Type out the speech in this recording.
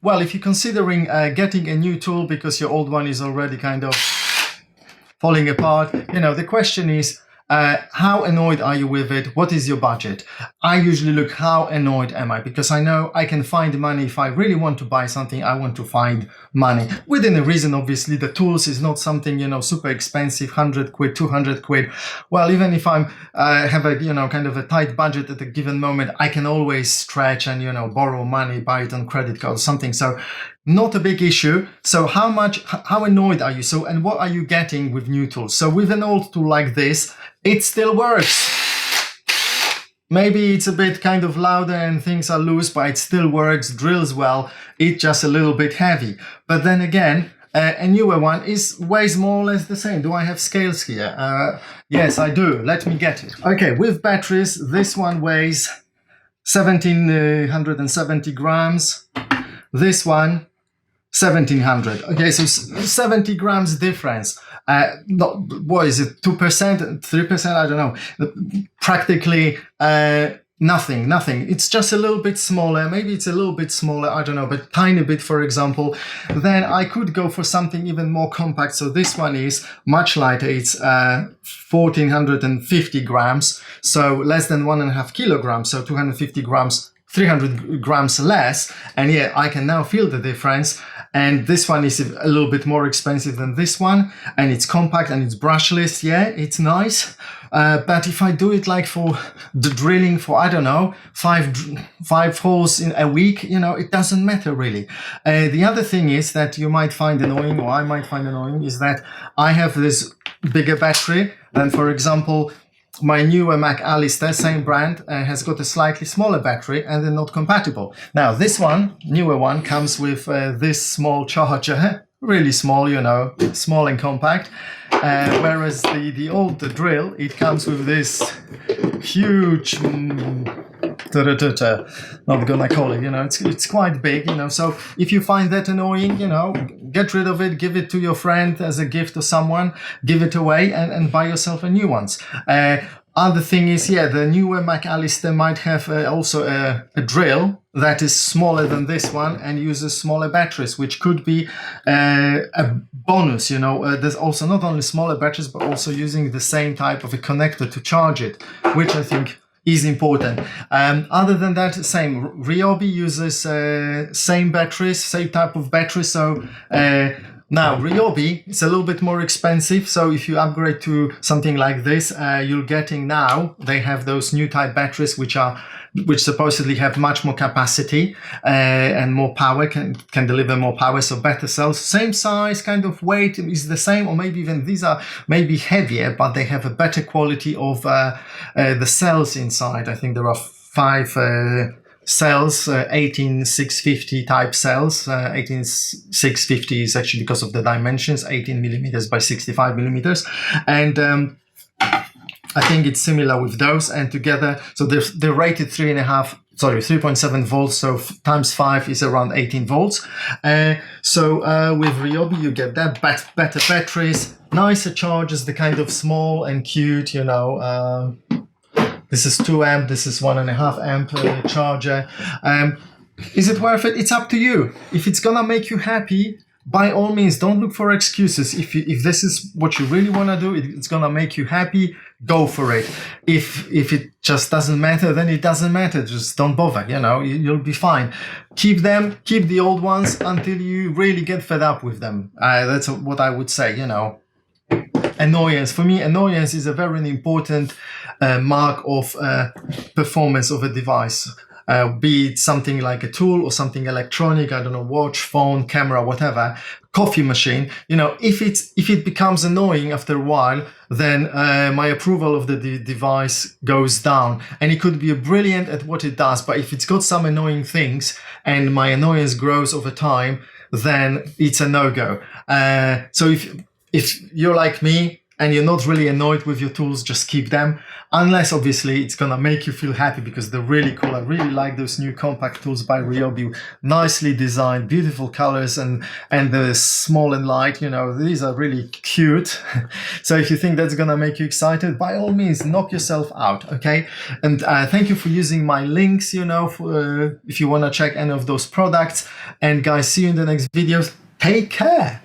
well, if you're considering getting a new tool because your old one is already kind of falling apart, the question is, how annoyed are you with it? What is your budget? I usually look, how annoyed am I? Because I know I can find money. If I really want to buy something, I want to find money. Within a reason, obviously, the tools is not something, super expensive, 100 quid, 200 quid. Well, even if I'm have a, kind of a tight budget at a given moment, I can always stretch and, borrow money, buy it on credit card or something. So not a big issue. So how annoyed are you? So, and what are you getting with new tools? So with an old tool like this, it still works. Maybe it's a bit kind of louder and things are loose, but it still works, drills well. It's just a little bit heavy. But then again, a newer one weighs more or less the same. Do I have scales here? Yes, I do. Let me get it. Okay, with batteries, this one weighs 1,770 grams. This one, 1,700. Okay, so 70 grams difference. What is it? 2%, 3%? I don't know. Practically nothing. It's just a little bit smaller. Maybe it's a little bit smaller. I don't know, but tiny bit, for example. Then I could go for something even more compact. So this one is much lighter. It's 1,450 grams. So less than 1.5 kilograms. So 250 grams. 300 grams less, and yeah, I can now feel the difference. And this one is a little bit more expensive than this one, and it's compact and it's brushless. Yeah, it's nice. But if I do it like for the drilling for, I don't know, five holes in a week, it doesn't matter really. The other thing is that you might find annoying, or I might find annoying, is that I have this bigger battery than, for example, my newer Mac Alistair, same brand, has got a slightly smaller battery and they're not compatible. Now, this one, newer one, comes with this small charger, really small, small and compact. Whereas the old drill, it comes with this huge, not gonna call it, it's quite big, so if you find that annoying, get rid of it, give it to your friend as a gift to someone, give it away and buy yourself a new one. Other thing is, the newer Mac Alistair might have also a drill that is smaller than this one and uses smaller batteries, which could be a bonus. There's also not only smaller batteries, but also using the same type of a connector to charge it, which I think is important. Other than that, same. Ryobi uses same batteries, same type of battery. So now Ryobi is a little bit more expensive. So if you upgrade to something like this, you're getting now, they have those new type batteries which supposedly have much more capacity and more power, can deliver more power, so better cells. Same size, kind of weight is the same, or maybe even these are maybe heavier, but they have a better quality of the cells inside. I think there are 5 cells, 18650 type cells. 18650 is actually because of the dimensions, 18 millimeters by 65 millimeters. And I think it's similar with those, and together, so they're rated 3.7 volts, so times 5 is around 18 volts. So with Ryobi, you get that better batteries, nicer chargers, the kind of small and cute, this is 2 amp, this is 1.5 amp charger. Is it worth it? It's up to you. If it's gonna make you happy, by all means, don't look for excuses. If this is what you really want to do, it's gonna make you happy, go for it. If it just doesn't matter, then it doesn't matter. Just don't bother. You'll be fine. Keep the old ones until you really get fed up with them. That's what I would say. Annoyance. For me, annoyance is a very important mark of performance of a device. Be it something like a tool or something electronic, I don't know, watch, phone, camera, whatever, coffee machine. If it becomes annoying after a while, then my approval of the device goes down. And it could be brilliant at what it does, but if it's got some annoying things and my annoyance grows over time, then it's a no-go. So if you're like me, and you're not really annoyed with your tools, just keep them. Unless obviously it's gonna make you feel happy because they're really cool. I really like those new compact tools by Ryobi. Nicely designed, beautiful colors, and they're small and light. You know, these are really cute. So if you think that's gonna make you excited, by all means, knock yourself out, okay? And thank you for using my links, you know, for, if you wanna check any of those products. And guys, see you in the next videos. Take care.